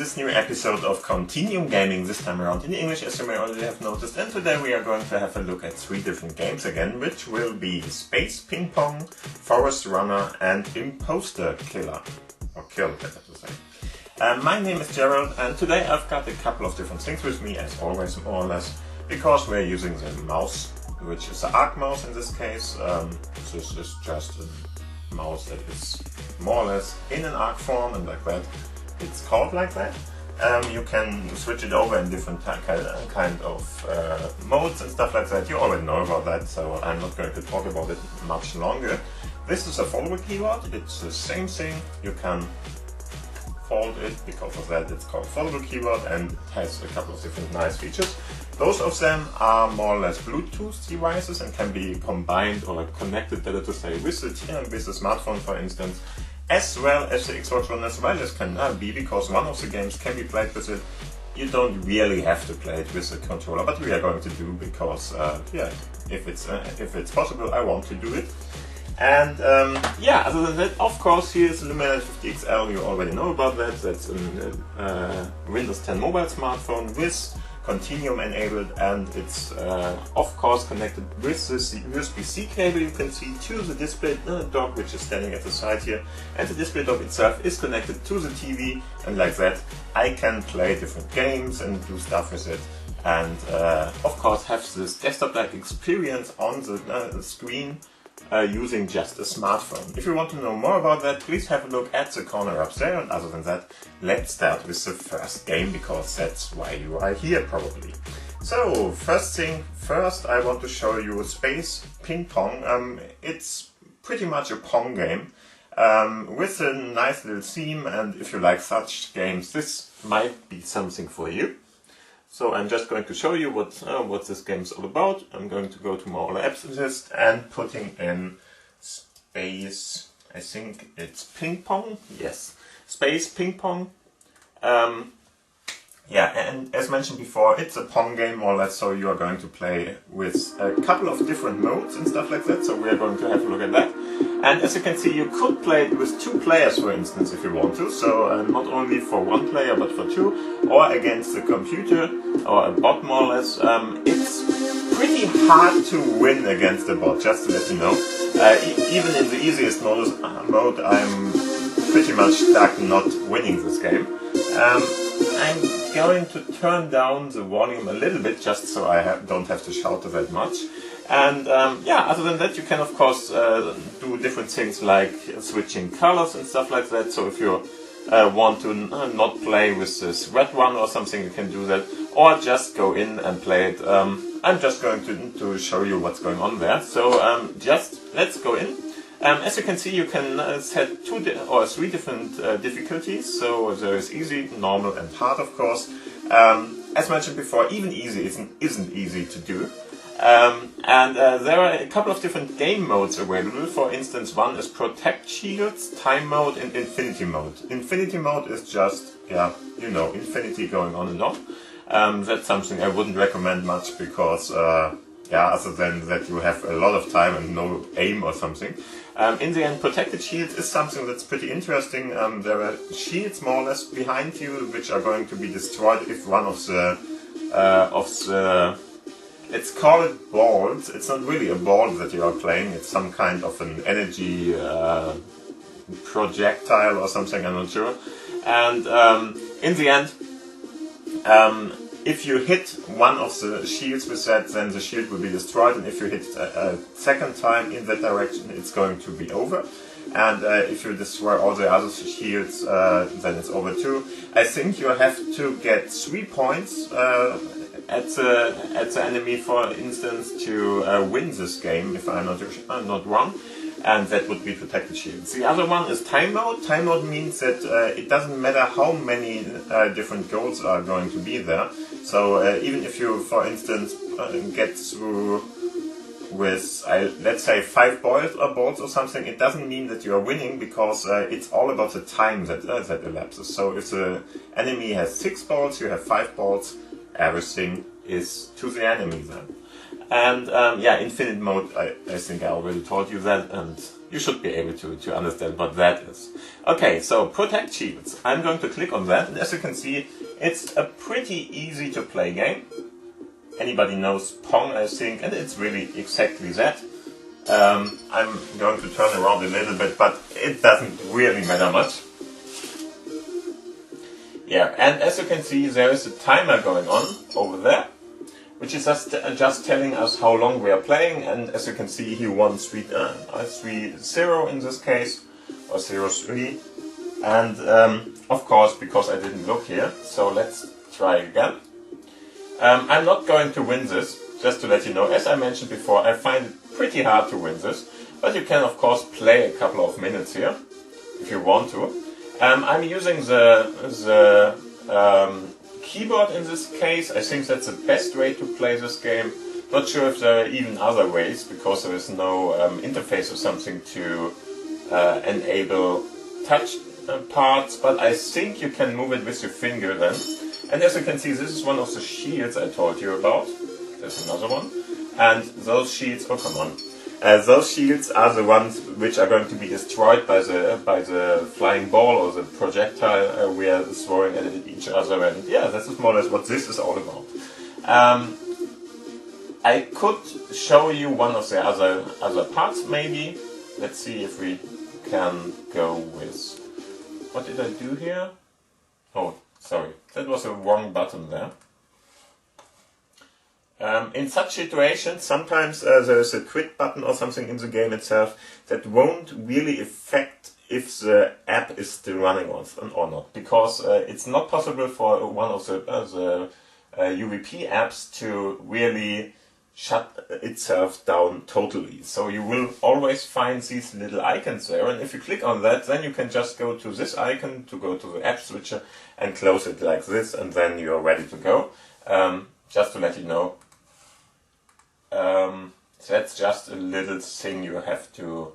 this new episode of Continuum Gaming, this time around in English, as you may already have noticed. And today we are going to have a look at 3 different games again, which will be Space Ping Pong, Forrest Runner and Impostor Killer. Or Kill, better to say. My name is Gerald, and today I've got a couple of different things with me, as always, more or less, because we're using the mouse, which is an arc mouse in this case. This is just a mouse that is more or less in an arc form, and like that it's called like that. You can switch it over in different kind of modes and stuff like that. You already know about that, so I'm not going to talk about it much longer. This is a foldable keyboard. It's the same thing. You can fold it, because of that it's called foldable keyboard, and it has a couple of different nice features. Both of them are more or less Bluetooth devices and can be combined or connected, better to say, with the smartphone, for instance, as well as the Xbox One as well as can be, because one of the games can be played with it. You don't really have to play it with the controller, but we are going to do, because if it's possible, I want to do it. And other than that, of course, here's Lumia 50XL. You already know about that. That's a Windows 10 mobile smartphone with Continuum enabled, and it's of course connected with this USB-C cable you can see to the display dock, which is standing at the side here, and the display dock itself is connected to the TV, and like that I can play different games and do stuff with it, and of course have this desktop-like experience on the screen using just a smartphone. If you want to know more about that, please have a look at the corner up there, and other than that, let's start with the first game, because that's why you are here probably. So, first thing first, I want to show you Space Ping Pong. It's pretty much a Pong game with a nice little theme, and if you like such games, this might be something for you. So I'm just going to show you what this game is all about. I'm going to go to my all apps list and putting in Space, I think it's Ping Pong, yes, Space Ping Pong. And as mentioned before, it's a Pong game more or less, so you are going to play with a couple of different modes and stuff like that, so we are going to have a look at that. And as you can see, you could play it with 2 players, for instance, if you want to, so not only for 1 player but for 2, or against the computer, or a bot more or less. It's pretty hard to win against a bot, just to let you know. Even in the easiest mode, I'm pretty much stuck not winning this game. I'm going to turn down the volume a little bit, just so I don't have to shout that much. And other than that, you can of course do different things like switching colors and stuff like that. So if you want to not play with this red one or something, you can do that, or just go in and play it. I'm just going to show you what's going on there. So just let's go in. As you can see, you can set 2 or 3 different difficulties. So there is easy, normal and hard, of course. As mentioned before, even easy isn't easy to do. There are a couple of different game modes available. For instance, one is Protect Shields, Time Mode and Infinity Mode. Infinity Mode is just, infinity going on and on. That's something I wouldn't recommend much, because other than that you have a lot of time and no aim or something. In the end, Protected Shields is something that's pretty interesting. There are shields more or less behind you, which are going to be destroyed if one of the let's call it balls. It's not really a ball that you are playing, it's some kind of an energy projectile or something, I'm not sure. And in the end, if you hit one of the shields with that, then the shield will be destroyed, and if you hit a second time in that direction, it's going to be over. And if you destroy all the other shields, then it's over too. I think you have to get 3 points at the enemy, for instance, to win this game, if I'm not wrong. And that would be Protected Shields. The other one is Time Mode. Time Mode means that it doesn't matter how many different goals are going to be there. So even if you, for instance, get through with, let's say, 5 balls or something, it doesn't mean that you are winning, because it's all about the time that elapses. So if the enemy has 6 balls, you have 5 balls, everything is to the enemy then. And yeah, infinite mode, I think I already told you that, and you should be able to understand what that is. Okay, so protect shields. I'm going to click on that, and as you can see, it's a pretty easy to play game. Anybody knows Pong, I think, and it's really exactly that. I'm going to turn around a little bit, but it doesn't really matter much. Yeah, and as you can see, there is a timer going on over there, which is just telling us how long we are playing, and as you can see, he won 3-0 in this case, or 0-3. And of course, because I didn't look here, so let's try again. I'm not going to win this, just to let you know. As I mentioned before, I find it pretty hard to win this, but you can of course play a couple of minutes here, if you want to. I'm using the keyboard in this case. I think that's the best way to play this game. Not sure if there are even other ways, because there is no interface or something to enable touch parts, but I think you can move it with your finger then. And as you can see, this is one of the shields I told you about. There's another one. And those shields, oh come on. Those shields are the ones which are going to be destroyed by the flying ball or the projectile we are throwing at each other. And yeah, this is more or less what this is all about. I could show you one of the other parts maybe. Let's see if we can go with... What did I do here? Oh, sorry. That was a wrong button there. In such situations, sometimes there is a quit button or something in the game itself that won't really affect if the app is still running or not, because it's not possible for one of the UWP apps to really shut itself down totally. So you will always find these little icons there, and if you click on that, then you can just go to this icon to go to the app switcher and close it like this, and then you're ready to go. Just to let you know, that's just a little thing you have to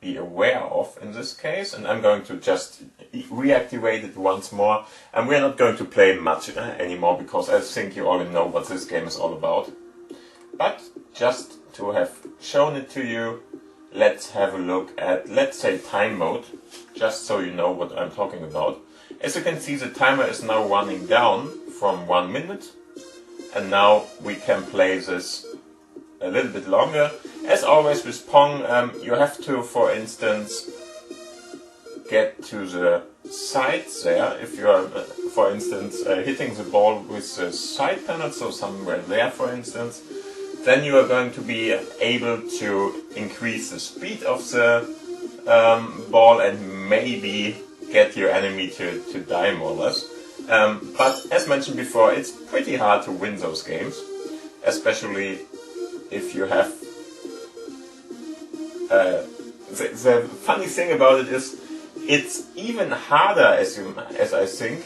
be aware of in this case, and I'm going to just reactivate it once more, and we're not going to play much anymore, because I think you already know what this game is all about. But just to have shown it to you, let's have a look at, let's say, time mode, just so you know what I'm talking about. As you can see, the timer is now running down from 1 minute, and now we can play this a little bit longer. As always with Pong, you have to, for instance, get to the sides there. If you are, for instance, hitting the ball with the side panel, so somewhere there, for instance, then you are going to be able to increase the speed of the ball and maybe get your enemy to die more or less. But as mentioned before, it's pretty hard to win those games, especially if you have... the funny thing about it is, it's even harder, as I think,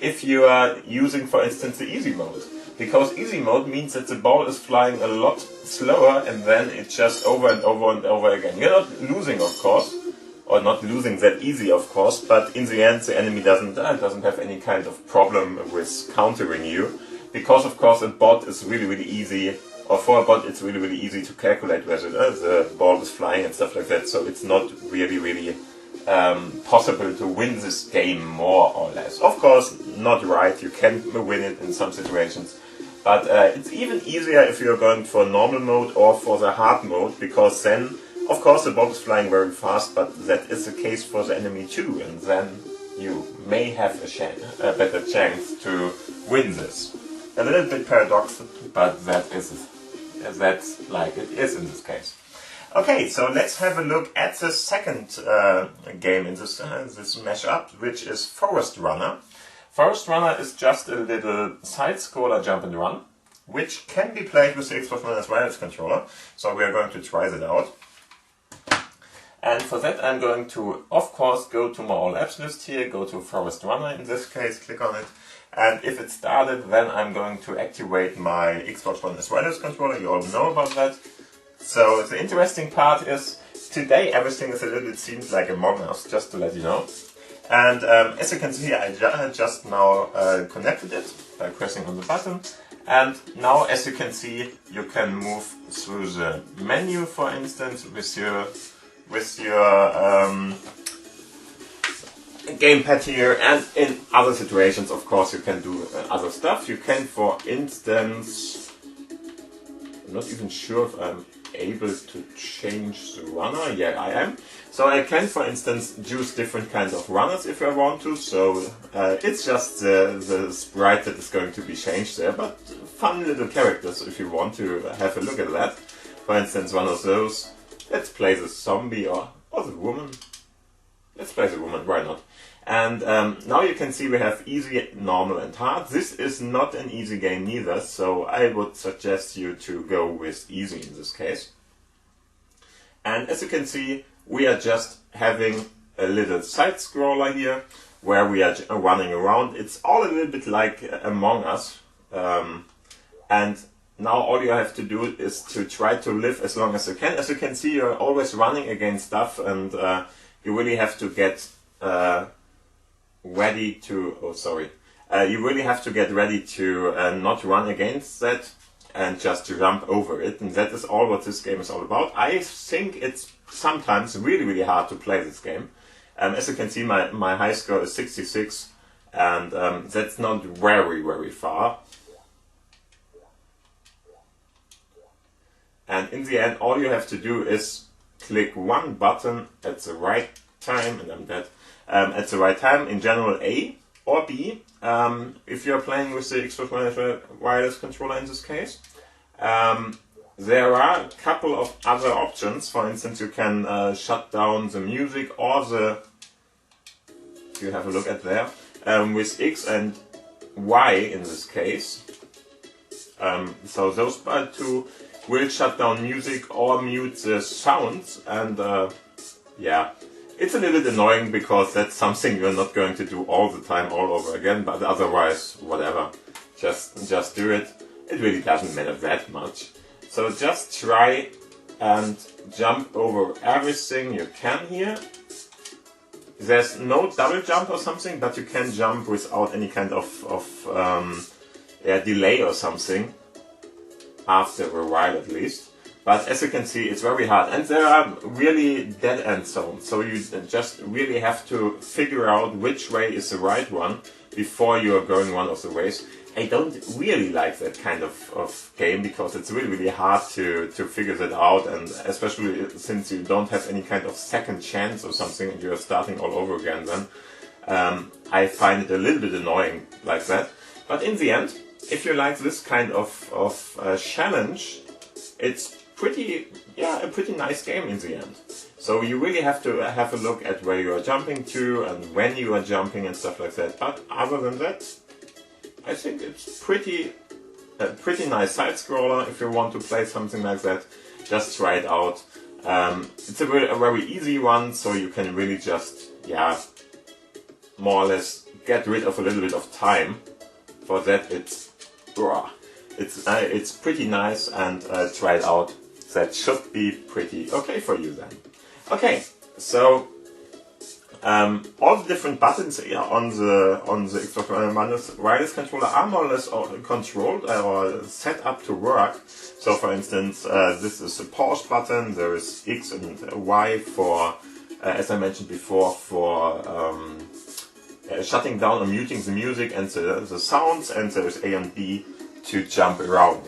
if you are using, for instance, the easy mode. Because easy mode means that the ball is flying a lot slower, and then it's just over and over and over again. You're not losing, of course, or not losing that easy, of course, but in the end the enemy doesn't have any kind of problem with countering you, because of course a bot is really easy, or for a bot it's really easy to calculate whether the ball is flying and stuff like that, so it's not really possible to win this game more or less. Of course, not right, you can win it in some situations, but it's even easier if you're going for normal mode or for the hard mode, because then of course the ball is flying very fast, but that is the case for the enemy too, and then you may have a better chance to win this. A little bit paradoxical, but that's like it is in this case. Okay, so let's have a look at the second game in this mashup, which is Forrest Runner. Forrest Runner is just a little side-scroller jump and run, which can be played with the Xbox One as wireless controller, so we are going to try that out. And for that I'm going to, of course, go to my All Apps list here, go to Forrest Runner in this case, click on it, and if it's started, then I'm going to activate my Xbox One as wireless controller. You all know about that. So the interesting part is, today everything is a little bit seems like Among Us, just to let you know. And as you can see, I just now connected it by pressing on the button. And now, as you can see, you can move through the menu, for instance, with your gamepad here, and in other situations, of course, you can do other stuff. You can, for instance, I'm not even sure if I'm able to change the runner. Yeah, I am. So I can, for instance, choose different kinds of runners if I want to. So it's just the sprite that is going to be changed there, but fun little characters if you want to have a look at that. For instance, one of those. Let's play the zombie or the woman. Let's play the woman, why not? And now you can see we have easy, normal and hard. This is not an easy game neither, so I would suggest you to go with easy in this case. And as you can see, we are just having a little side scroller here where we are running around. It's all a little bit like Among Us. And now all you have to do is to try to live as long as you can. As you can see, you're always running against stuff, and you really have to get ready to, you really have to get ready to not run against that and just jump over it. And that is all what this game is all about. I think it's sometimes really, really hard to play this game. As you can see, my high score is 66, and that's not very, very far. And in the end, all you have to do is click one button at the right time, and I'm dead, at the right time, in general A or B, if you're playing with the Xbox One wireless controller in this case. There are a couple of other options. For instance, you can shut down the music or if you have a look at there, with X and Y in this case. So those two will shut down music or mute the sounds, and yeah, it's a little bit annoying because that's something you're not going to do all the time all over again, but otherwise, whatever, just do it. It really doesn't matter that much. So just try and jump over everything you can here. There's no double jump or something, but you can jump without any kind of delay or something, after a while at least. But as you can see, it's very hard, and there are really dead end zones, so you just really have to figure out which way is the right one before you are going one of the ways. I don't really like that kind of game because it's really, really hard to figure that out, and especially since you don't have any kind of second chance or something and you're starting all over again, then I find it a little bit annoying like that. But in the end, if you like this kind of challenge, it's a pretty nice game in the end. So you really have to have a look at where you are jumping to and when you are jumping and stuff like that. But other than that, I think it's a pretty nice side scroller. If you want to play something like that, just try it out. It's a very easy one, so you can really just, more or less get rid of a little bit of time. For that, it's pretty nice, and try it out. That should be pretty okay for you then. Okay, so all the different buttons on the Xbox One wireless controller are more or less controlled or set up to work. So, for instance, this is a pause button. There is X and Y for, as I mentioned before, for shutting down or muting the music and the sounds, and there is A and B to jump around.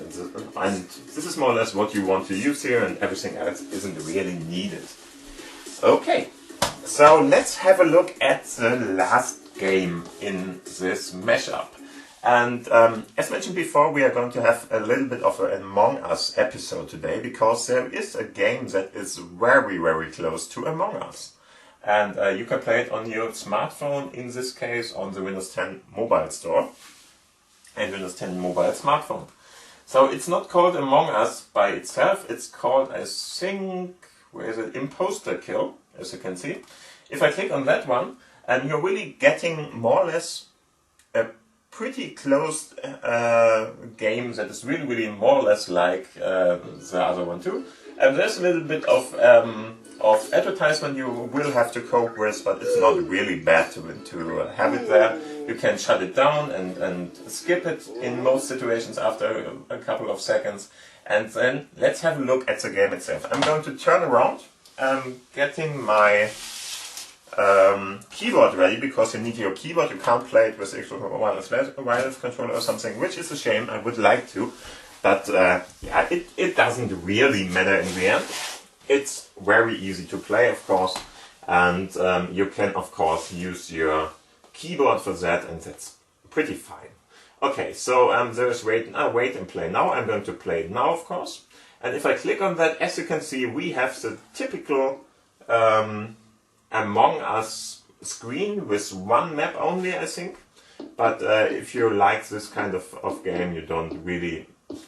And this is more or less what you want to use here, and everything else isn't really needed. Okay, so let's have a look at the last game in this mashup. And as mentioned before, we are going to have a little bit of an Among Us episode today, because there is a game that is very, very close to Among Us. And you can play it on your smartphone, in this case on the Windows 10 Mobile Store and Windows 10 Mobile Smartphone. So it's not called Among Us by itself, it's called, I think, where is it, Impostor Kill, as you can see. If I click on that one, you're really getting more or less a pretty closed game that is really, really more or less like the other one too. And there's a little bit of advertisement you will have to cope with, but it's not really bad to have it there. You can shut it down and skip it in most situations after a couple of seconds. And then let's have a look at the game itself. I'm going to turn around, getting my keyboard ready, because you need your keyboard. You can't play it with wireless controller or something, which is a shame. I would like to, but yeah, it doesn't really matter in the end. It's very easy to play, of course, and you can, of course, use your keyboard for that, and that's pretty fine. Okay, so there's wait and play now. I'm going to play it now, of course. And if I click on that, as you can see, we have the typical Among Us screen with one map only, I think. But if you like this kind of game, you don't really...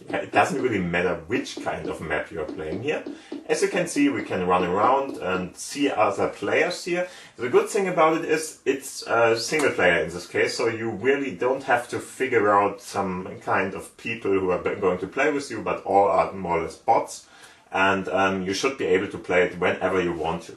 it doesn't really matter which kind of map you're playing here. As you can see, we can run around and see other players here. The good thing about it is it's single player in this case, so you really don't have to figure out some kind of people who are going to play with you, but all are more or less bots. And you should be able to play it whenever you want to.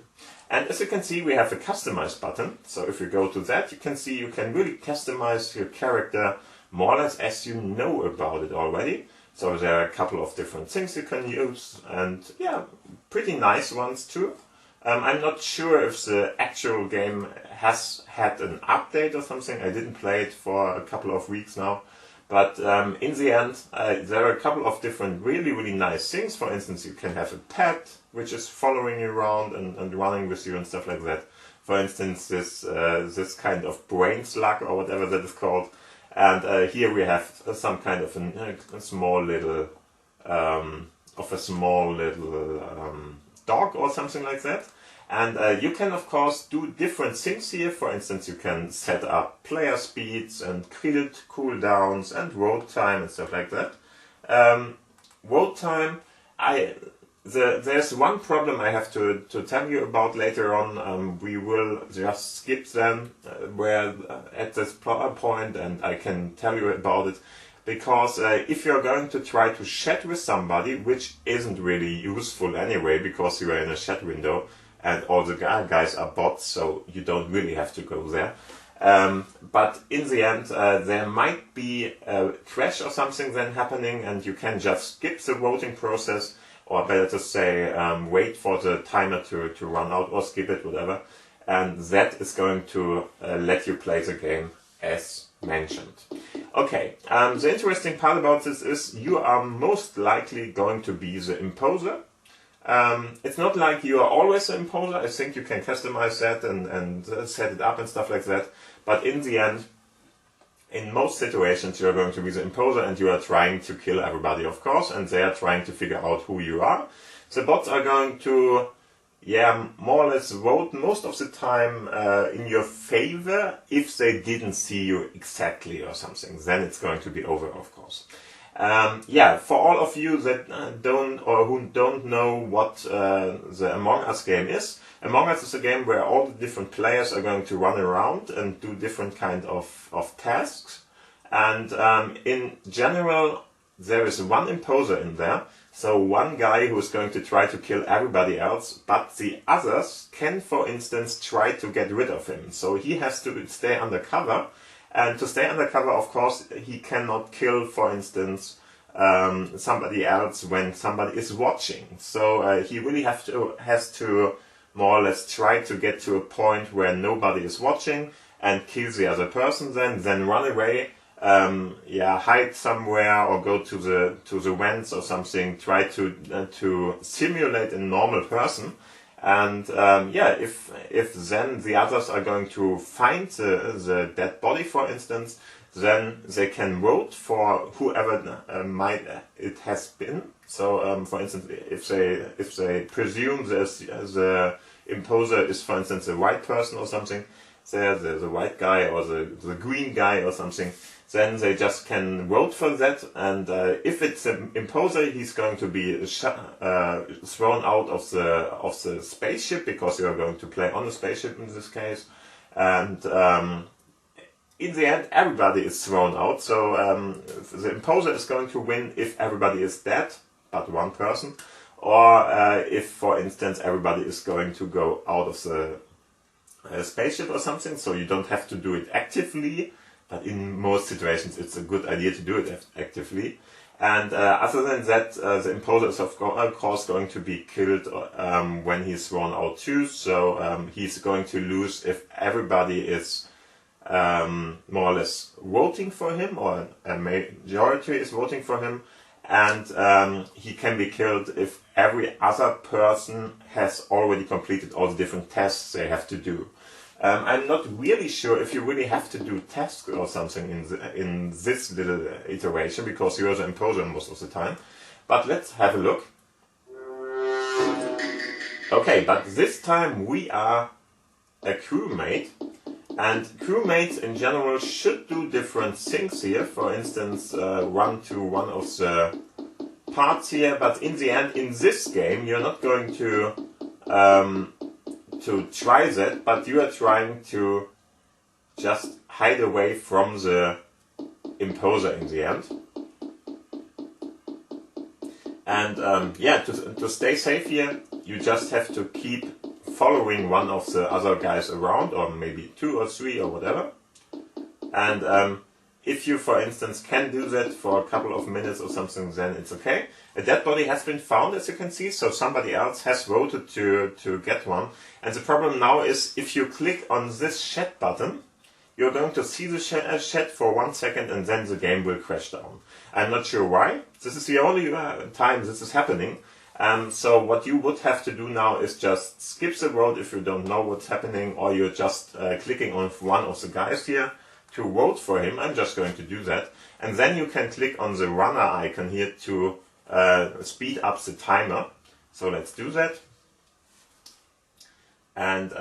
And as you can see, we have a customize button. So if you go to that, you can see you can really customize your character more or less as you know about it already. So there are a couple of different things you can use, and yeah, pretty nice ones too. I'm not sure if the actual game has had an update or something. I didn't play it for a couple of weeks now. But in the end, there are a couple of different really nice things. For instance, you can have a pet which is following you around and running with you and stuff like that. For instance, this kind of brain slug or whatever that is called. And here we have some kind of a small little dog or something like that. And you can, of course, do different things here. For instance, you can set up player speeds and cooldowns and road time and stuff like that. Road time, there's one problem I have to tell you about later on. We will just skip them at this point, and I can tell you about it. Because if you're going to try to chat with somebody, which isn't really useful anyway, because you are in a chat window, and all the guys are bots, so you don't really have to go there. But in the end, there might be a crash or something then happening, and you can just skip the voting process, or better to say, wait for the timer to run out, or skip it, whatever. And that is going to let you play the game as mentioned. Okay, the interesting part about this is you are most likely going to be the imposer. It's not like you are always the imposer. I think you can customize that and set it up and stuff like that. But in the end, in most situations, you're going to be the imposer, and you are trying to kill everybody, of course, and they are trying to figure out who you are. The bots are going to, more or less vote most of the time in your favor if they didn't see you exactly or something. Then it's going to be over, of course. For all of you that who don't know what the Among Us game is, Among Us is a game where all the different players are going to run around and do different kind of tasks. And in general, there is one imposer in there. So one guy who is going to try to kill everybody else, but the others can, for instance, try to get rid of him. So he has to stay undercover. And to stay undercover, of course, he cannot kill, for instance, somebody else when somebody is watching. So he really has to more or less try to get to a point where nobody is watching and kill the other person, then run away, hide somewhere or go to the vents or something. Try to simulate a normal person. And if then the others are going to find the dead body, for instance, then they can vote for whoever it has been. So, for instance, if they presume the imposer is, for instance, a white person or something, the white guy or the green guy or something, then they just can vote for that. And if it's an imposer, he's going to be thrown out of the spaceship, because you are going to play on a spaceship in this case. And in the end, everybody is thrown out. So the imposer is going to win if everybody is dead, but one person. Or if, for instance, everybody is going to go out of the spaceship or something. So you don't have to do it actively. but in most situations it's a good idea to do it actively. And other than that, the imposter is of course going to be killed when he's thrown out too, so he's going to lose if everybody is more or less voting for him, or a majority is voting for him, and he can be killed if every other person has already completed all the different tests they have to do. I'm not really sure if you really have to do tasks or something in this little iteration, because you're the imposter most of the time. But let's have a look. Okay, but this time we are a crewmate, and crewmates in general should do different things here. For instance, run to one of the parts here, but in the end, in this game, you're not going to try that, but you are trying to just hide away from the imposter in the end. And yeah, to stay safe here, you just have to keep following one of the other guys around, or maybe 2 or 3 or whatever. And if you, for instance, can do that for a couple of minutes or something, then it's okay. A dead body has been found, as you can see, so somebody else has voted to get one. And the problem now is, if you click on this chat button, you're going to see the chat for 1 second, and then the game will crash down. I'm not sure why. This is the only time this is happening. So what you would have to do now is just skip the vote if you don't know what's happening, or you're just clicking on one of the guys here to vote for him. I'm just going to do that. And then you can click on the runner icon here to speed up the timer. So let's do that. And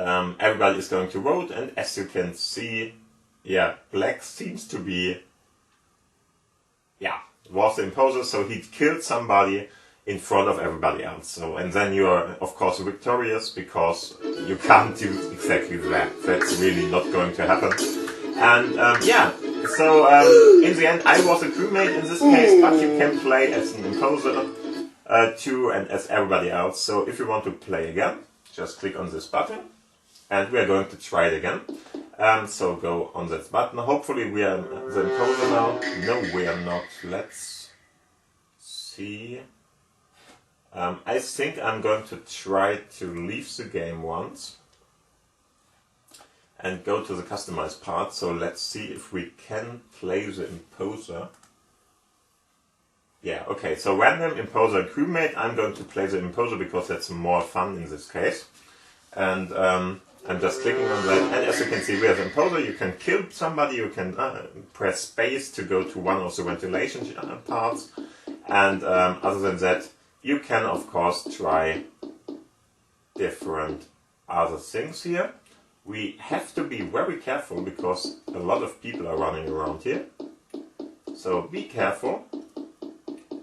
everybody is going to vote, and as you can see, yeah, Black seems to be, yeah, was the imposter, so he killed somebody in front of everybody else. So, and then you are, of course, victorious, because you can't do exactly that. That's really not going to happen. And yeah, so in the end, I was a crewmate in this case, but you can play as an imposter too, and as everybody else. So if you want to play again, just click on this button, and we are going to try it again. So go on that button. Hopefully we are the imposter now. No, we are not. Let's see. I think I'm going to try to leave the game once and go to the customize part. So let's see if we can play the imposter. Yeah, okay, so random imposter crewmate. I'm going to play the imposter because that's more fun in this case. And I'm just clicking on that, and as you can see, we have imposter. You can kill somebody, you can press space to go to one of the ventilation parts, and other than that, you can of course try different other things here. We have to be very careful because a lot of people are running around here, so be careful.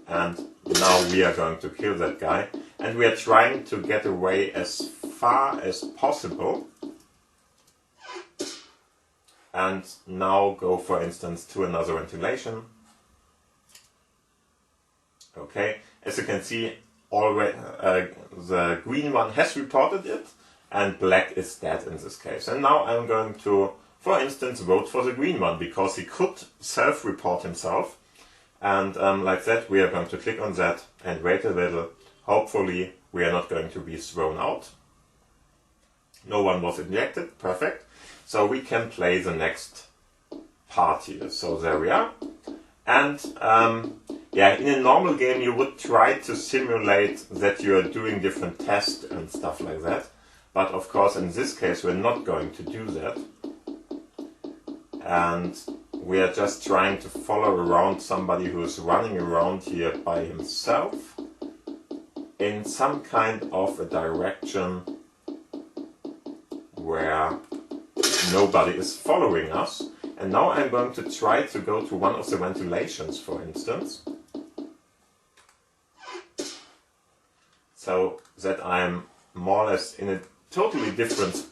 And now we are going to kill that guy, and we are trying to get away as far as possible. And now go, for instance, to another ventilation. Okay, as you can see, already the green one has reported it, and Black is dead in this case. And now I'm going to, for instance, vote for the green one, because he could self-report himself. And like that, we are going to click on that and wait a little. Hopefully, we are not going to be thrown out. No one was ejected, perfect. So we can play the next part here. So there we are. And yeah, in a normal game, you would try to simulate that you are doing different tests and stuff like that. But of course, in this case, we're not going to do that. And we are just trying to follow around somebody who is running around here by himself in some kind of a direction where nobody is following us. And now I'm going to try to go to one of the ventilations, for instance, so that I'm more or less in a totally different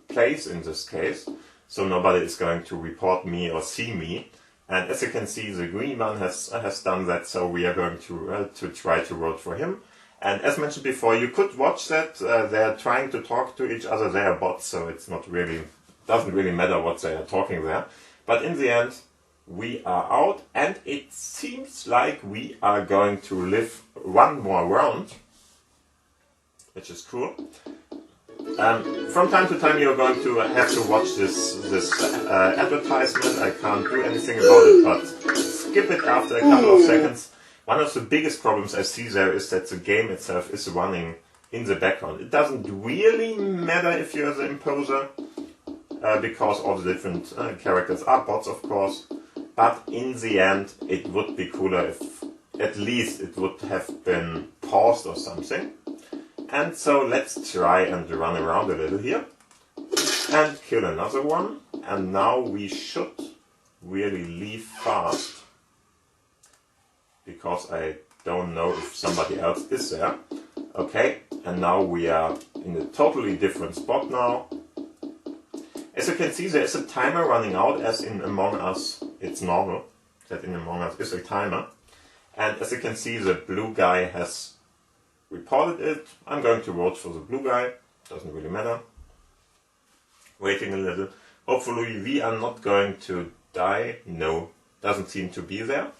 place in this case, so nobody is going to report me or see me. And as you can see, the green one has done that, so we are going to try to vote for him. And as mentioned before, you could watch that. They're trying to talk to each other. They are bots, so it's not really doesn't really matter what they are talking there. But in the end, we are out, and it seems like we are going to live one more round, which is cool. From time to time, you're going to have to watch this advertisement. I can't do anything about it, but skip it after a couple of seconds. One of the biggest problems I see there is that the game itself is running in the background. It doesn't really matter if you're the imposter, because all the different characters are bots, of course. But in the end, it would be cooler if at least it would have been paused or something. And so let's try and run around a little here and kill another one. And now we should really leave fast, because I don't know if somebody else is there. Okay, and now we are in a totally different spot now. As you can see, there is a timer running out, as in Among Us it's normal that in Among Us is a timer. And as you can see, the blue guy has reported it. I'm going to vote for the blue guy, doesn't really matter. Waiting a little. Hopefully we are not going to die. No, doesn't seem to be there.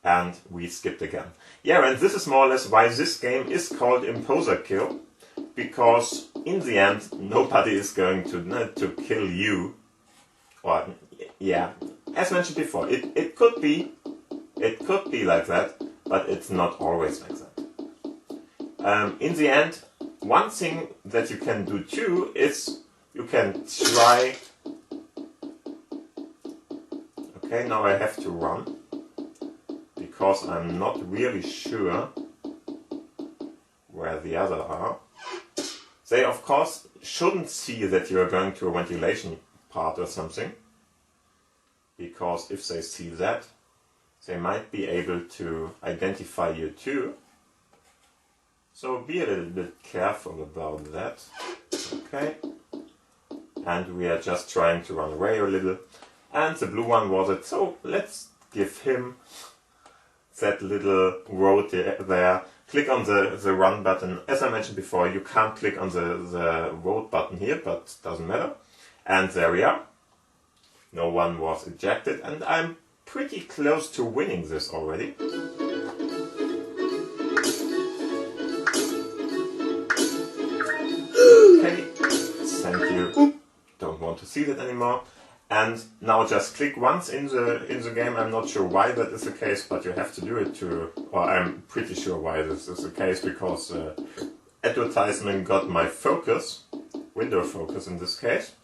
And we skipped again. Yeah, and this is more or less why this game is called Impostor Kill, because in the end nobody is going to kill you. Or yeah, as mentioned before, it could be like that, but it's not always like that. In the end, one thing that you can do too is you can try. Okay, now I have to run, because I'm not really sure where the other are. They of course shouldn't see that you are going to a ventilation part or something, because if they see that, they might be able to identify you too. So be a little bit careful about that. Okay. And we are just trying to run away a little. And the blue one was it, so let's give him that little road there. Click on the run button. As I mentioned before, you can't click on the road button here, but doesn't matter. And there we are. No one was ejected, and I'm pretty close to winning this already. Okay, thank you. Don't want to see that anymore. And now just click once in the game. I'm not sure why that is the case, but you have to do it to, or I'm pretty sure why this is the case, because advertisement got my focus, window focus in this case.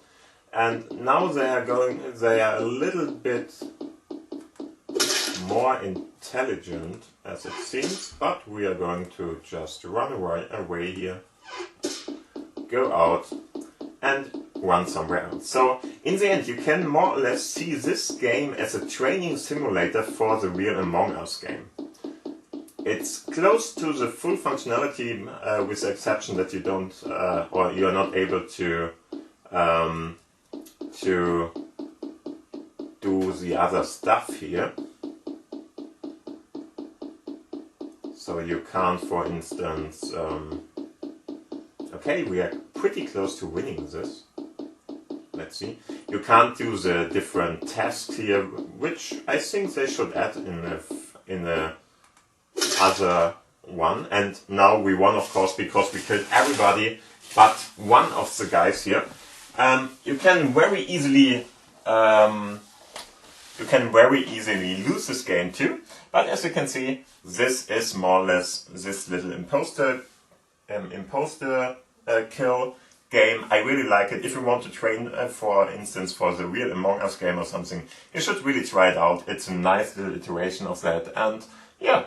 And now they are a little bit more intelligent, as it seems, but we are going to just run away here, go out, and run somewhere else. So in the end, you can more or less see this game as a training simulator for the real Among Us game. It's close to the full functionality, with the exception that you don't, or you're not able to do the other stuff here. So you can't, for instance, okay, we are pretty close to winning this. Let's see. You can't do the different tasks here, which I think they should add in the other one. And now we won, of course, because we killed everybody but one of the guys here. You can very easily lose this game too. But as you can see, this is more or less this little imposter kill game. I really like it. If you want to train, for instance, for the real Among Us game or something, you should really try it out. It's a nice little iteration of that. And yeah,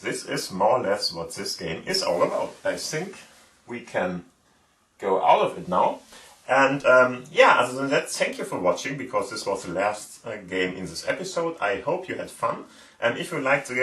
this is more or less what this game is all about. I think we can go out of it now. And yeah, other than that, thank you for watching, because this was the last game in this episode. I hope you had fun. And if you liked the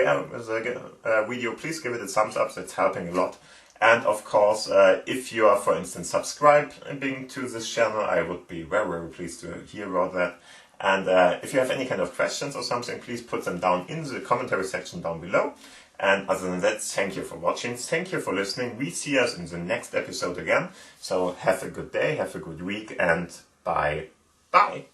video, please give it a thumbs up. That's helping a lot. And of course, if you are, for instance, subscribing to this channel, I would be very, very pleased to hear about that. And if you have any kind of questions or something, please put them down in the commentary section down below. And other than that, thank you for watching, thank you for listening. We see us in the next episode again. So have a good day, have a good week, and Bye. Bye.